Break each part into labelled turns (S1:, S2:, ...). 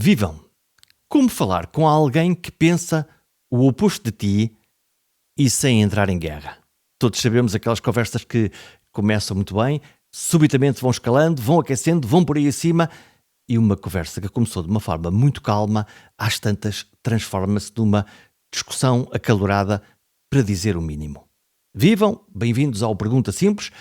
S1: Vivam! Como falar com alguém que pensa o oposto de ti e sem entrar em guerra? Todos sabemos aquelas conversas que começam muito bem, subitamente vão escalando, vão aquecendo, vão por aí acima e uma conversa que começou de uma forma muito calma, às tantas transforma-se numa discussão acalorada, para dizer o mínimo. Vivam! Bem-vindos ao Pergunta Simples,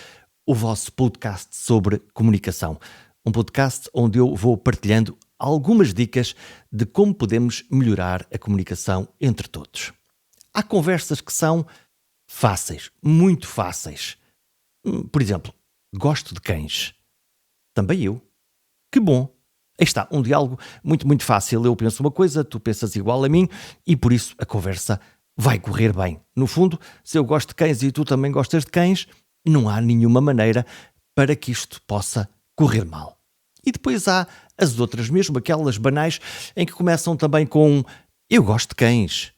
S1: o vosso podcast sobre comunicação. Um podcast onde eu vou partilhando algumas dicas de como podemos melhorar a comunicação entre todos. Há conversas que são fáceis, muito fáceis. Por exemplo, gosto de cães. Também eu. Que bom! Aí está, um diálogo muito fácil. Eu penso uma coisa, tu pensas igual a mim e por isso a conversa vai correr bem. No fundo, se eu gosto de cães e tu também gostas de cães, não há nenhuma maneira para que isto possa correr mal. E depois há as outras, mesmo aquelas banais, em que começam também com eu gosto de cães.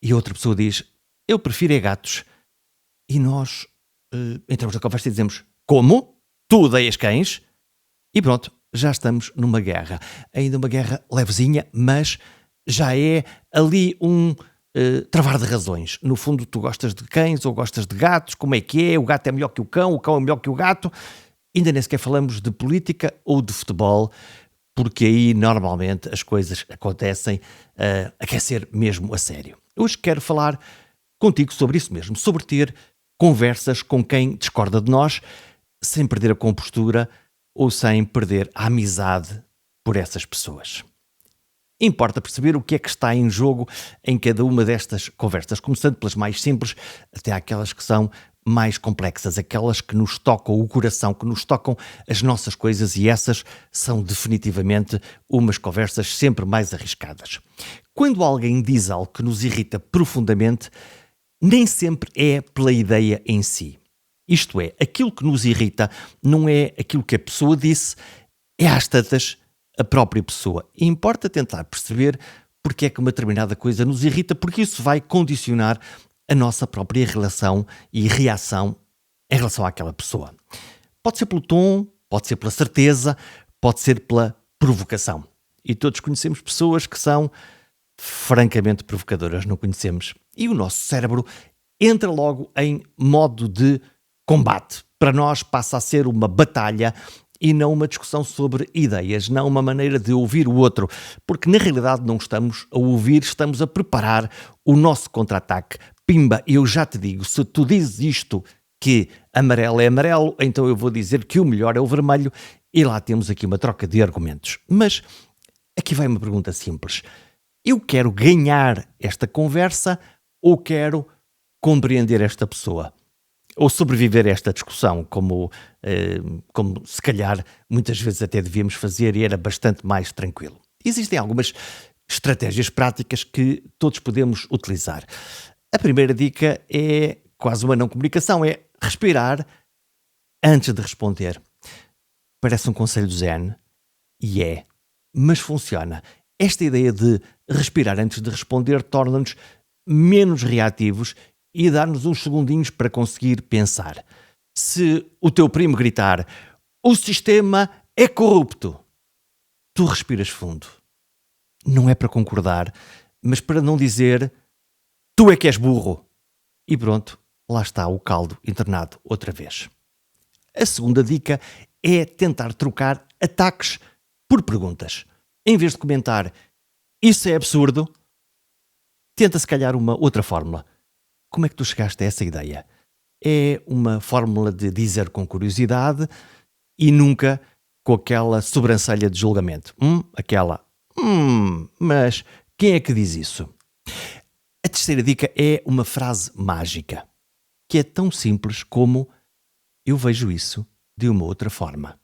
S1: E outra pessoa diz eu prefiro gatos. E nós entramos na conversa e dizemos como? Tu odeias cães? E pronto, já estamos numa guerra. Ainda uma guerra levezinha, mas já é ali um travar de razões. No fundo, tu gostas de cães ou gostas de gatos, como é que é? O gato é melhor que o cão é melhor que o gato. Ainda nem sequer falamos de política ou de futebol, porque aí normalmente as coisas acontecem a aquecer mesmo a sério. Hoje quero falar contigo sobre isso mesmo, sobre ter conversas com quem discorda de nós, sem perder a compostura ou sem perder a amizade por essas pessoas. Importa perceber o que é que está em jogo em cada uma destas conversas, começando pelas mais simples até aquelas que são mais complexas, aquelas que nos tocam o coração, que nos tocam as nossas coisas, e essas são definitivamente umas conversas sempre mais arriscadas. Quando alguém diz algo que nos irrita profundamente, nem sempre é pela ideia em si. Isto é, aquilo que nos irrita não é aquilo que a pessoa disse, é às tantas a própria pessoa. E importa tentar perceber porque é que uma determinada coisa nos irrita, porque isso vai condicionar a nossa própria relação e reação em relação àquela pessoa. Pode ser pelo tom, pode ser pela certeza, pode ser pela provocação. E todos conhecemos pessoas que são francamente provocadoras, não conhecemos? E o nosso cérebro entra logo em modo de combate. Para nós passa a ser uma batalha e não uma discussão sobre ideias, não uma maneira de ouvir o outro, porque na realidade não estamos a ouvir, estamos a preparar o nosso contra-ataque. Pimba, eu já te digo, se tu dizes isto que amarelo é amarelo, então eu vou dizer que o melhor é o vermelho, e lá temos aqui uma troca de argumentos. Mas aqui vai uma pergunta simples. Eu quero ganhar esta conversa ou quero compreender esta pessoa? Ou sobreviver a esta discussão, como se calhar muitas vezes até devíamos fazer e era bastante mais tranquilo. Existem algumas estratégias práticas que todos podemos utilizar. A primeira dica é quase uma não comunicação, é respirar antes de responder. Parece um conselho zen, e é, mas funciona. Esta ideia de respirar antes de responder torna-nos menos reativos e dá-nos uns segundinhos para conseguir pensar. Se o teu primo gritar o sistema é corrupto, tu respiras fundo. Não é para concordar, mas para não dizer tu é que és burro. E pronto, lá está o caldo internado outra vez. A segunda dica é tentar trocar ataques por perguntas. Em vez de comentar isso é absurdo, tenta se calhar uma outra fórmula. Como é que tu chegaste a essa ideia? É uma fórmula de dizer com curiosidade e nunca com aquela sobrancelha de julgamento. Mas quem é que diz isso? A terceira dica é uma frase mágica, que é tão simples como eu vejo isso de uma outra forma.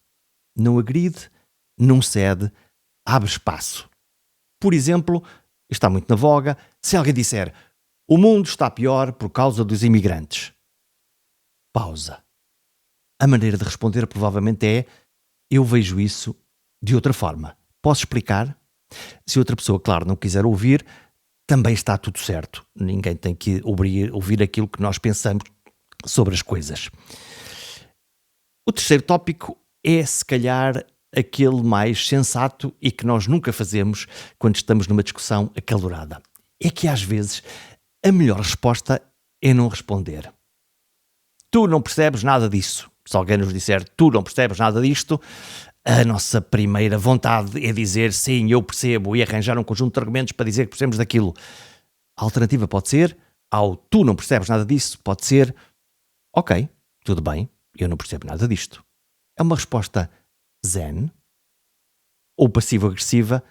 S1: Não agride, não cede, abre espaço. Por exemplo, está muito na voga, se alguém disser o mundo está pior por causa dos imigrantes. Pausa. A maneira de responder provavelmente é eu vejo isso de outra forma. Posso explicar? Se outra pessoa, claro, não quiser ouvir, também está tudo certo. Ninguém tem que ouvir aquilo que nós pensamos sobre as coisas. O terceiro tópico é, se calhar, aquele mais sensato e que nós nunca fazemos quando estamos numa discussão acalorada. É que às vezes a melhor resposta é não responder. Tu não percebes nada disso. Se alguém nos disser tu não percebes nada disto, a nossa primeira vontade é dizer sim, eu percebo e arranjar um conjunto de argumentos para dizer que percebemos daquilo. A alternativa pode ser, ao tu não percebes nada disso, pode ser ok, tudo bem, eu não percebo nada disto. É uma resposta zen ou passivo-agressiva,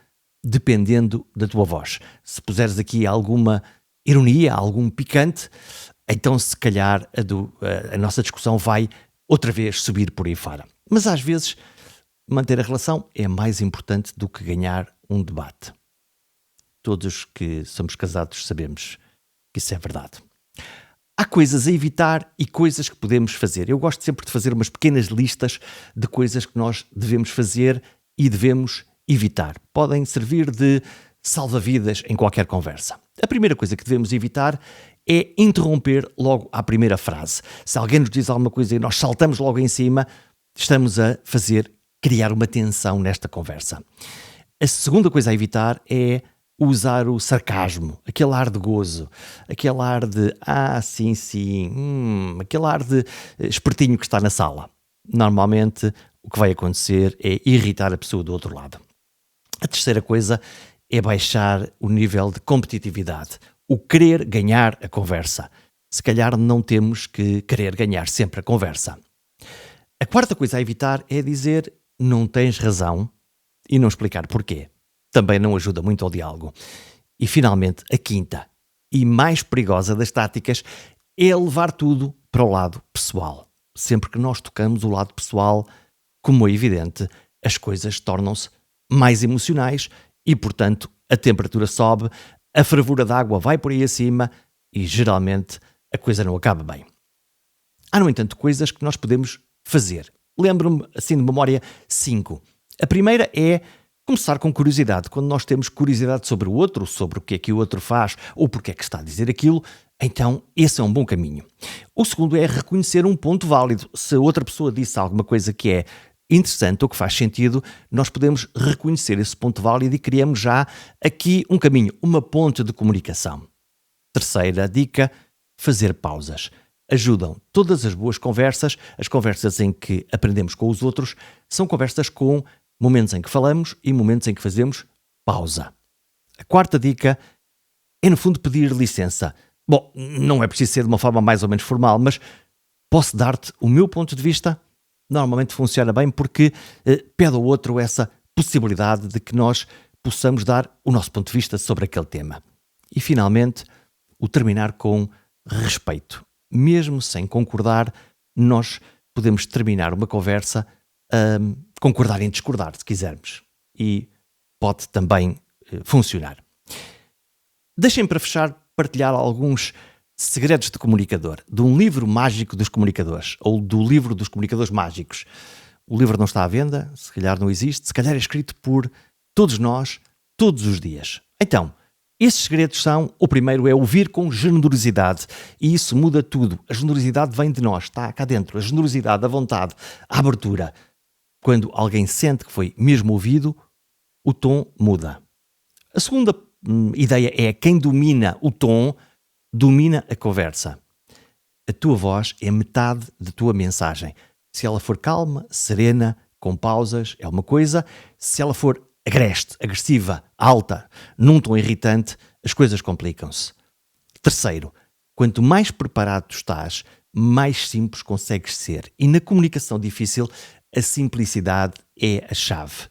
S1: dependendo da tua voz. Se puseres aqui alguma ironia, algum picante, então se calhar a nossa discussão vai outra vez subir por aí fora. Mas às vezes manter a relação é mais importante do que ganhar um debate. Todos que somos casados sabemos que isso é verdade. Há coisas a evitar e coisas que podemos fazer. Eu gosto sempre de fazer umas pequenas listas de coisas que nós devemos fazer e devemos evitar. Podem servir de salva-vidas em qualquer conversa. A primeira coisa que devemos evitar é interromper logo à primeira frase. Se alguém nos diz alguma coisa e nós saltamos logo em cima, estamos a criar uma tensão nesta conversa. A segunda coisa a evitar é usar o sarcasmo, aquele ar de gozo, aquele ar de sim, aquele ar de espertinho que está na sala. Normalmente o que vai acontecer é irritar a pessoa do outro lado. A terceira coisa é baixar o nível de competitividade, o querer ganhar a conversa. Se calhar não temos que querer ganhar sempre a conversa. A quarta coisa a evitar é dizer não tens razão e não explicar porquê. Também não ajuda muito ao diálogo. E finalmente, a quinta e mais perigosa das táticas é levar tudo para o lado pessoal. Sempre que nós tocamos o lado pessoal, como é evidente, as coisas tornam-se mais emocionais e, portanto, a temperatura sobe, a fervura d'água vai por aí acima e, geralmente, a coisa não acaba bem. Há, no entanto, coisas que nós podemos fazer. Lembro-me, assim de memória, 5. A primeira é começar com curiosidade. Quando nós temos curiosidade sobre o outro, sobre o que o outro faz ou porque é que está a dizer aquilo, então esse é um bom caminho. O segundo é reconhecer um ponto válido. Se a outra pessoa disse alguma coisa que é interessante ou que faz sentido, nós podemos reconhecer esse ponto válido e criamos já aqui um caminho, uma ponte de comunicação. Terceira dica, fazer pausas. Ajudam. Todas as boas conversas, as conversas em que aprendemos com os outros, são conversas com momentos em que falamos e momentos em que fazemos pausa. A quarta dica é, no fundo, pedir licença. Bom, não é preciso ser de uma forma mais ou menos formal, mas posso dar-te o meu ponto de vista? Normalmente funciona bem porque pede ao outro essa possibilidade de que nós possamos dar o nosso ponto de vista sobre aquele tema. E, finalmente, o terminar com respeito. Mesmo sem concordar, nós podemos terminar uma conversa concordar em discordar, se quisermos. E pode também funcionar. Deixem para fechar partilhar alguns segredos de comunicador, de um livro mágico dos comunicadores, ou do livro dos comunicadores mágicos. O livro não está à venda, se calhar não existe, se calhar é escrito por todos nós, todos os dias. Então, esses segredos são, o primeiro é ouvir com generosidade, e isso muda tudo. A generosidade vem de nós, está cá dentro. A generosidade, a vontade, a abertura. Quando alguém sente que foi mesmo ouvido, o tom muda. A segunda ideia é quem domina o tom, domina a conversa. A tua voz é metade da tua mensagem. Se ela for calma, serena, com pausas, é uma coisa. Se ela for agreste, agressiva, alta, num tom irritante, as coisas complicam-se. Terceiro, quanto mais preparado tu estás, mais simples consegues ser. E na comunicação difícil, a simplicidade é a chave.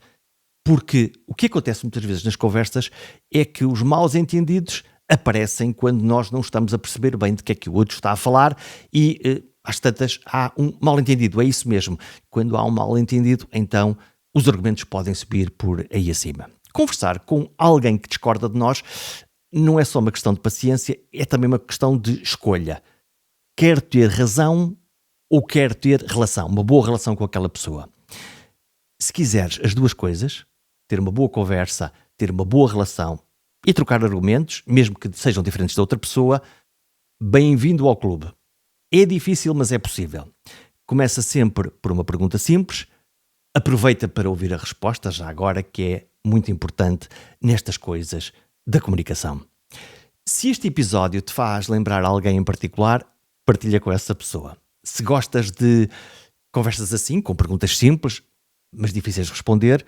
S1: Porque o que acontece muitas vezes nas conversas é que os mal-entendidos aparecem quando nós não estamos a perceber bem de que é que o outro está a falar e, às tantas, há um mal-entendido. É isso mesmo. Quando há um mal-entendido, então os argumentos podem subir por aí acima. Conversar com alguém que discorda de nós não é só uma questão de paciência, é também uma questão de escolha. Quer ter razão ou quer ter relação, uma boa relação com aquela pessoa. Se quiseres as duas coisas, ter uma boa conversa, ter uma boa relação e trocar argumentos, mesmo que sejam diferentes da outra pessoa, bem-vindo ao clube. É difícil, mas é possível. Começa sempre por uma pergunta simples. Aproveita para ouvir a resposta, já agora, que é muito importante nestas coisas da comunicação. Se este episódio te faz lembrar alguém em particular, partilha com essa pessoa. Se gostas de conversas assim, com perguntas simples, mas difíceis de responder,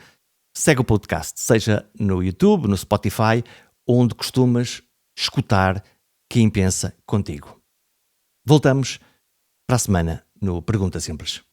S1: segue o podcast, seja no YouTube, no Spotify, onde costumas escutar quem pensa contigo. Voltamos para a semana no Pergunta Simples.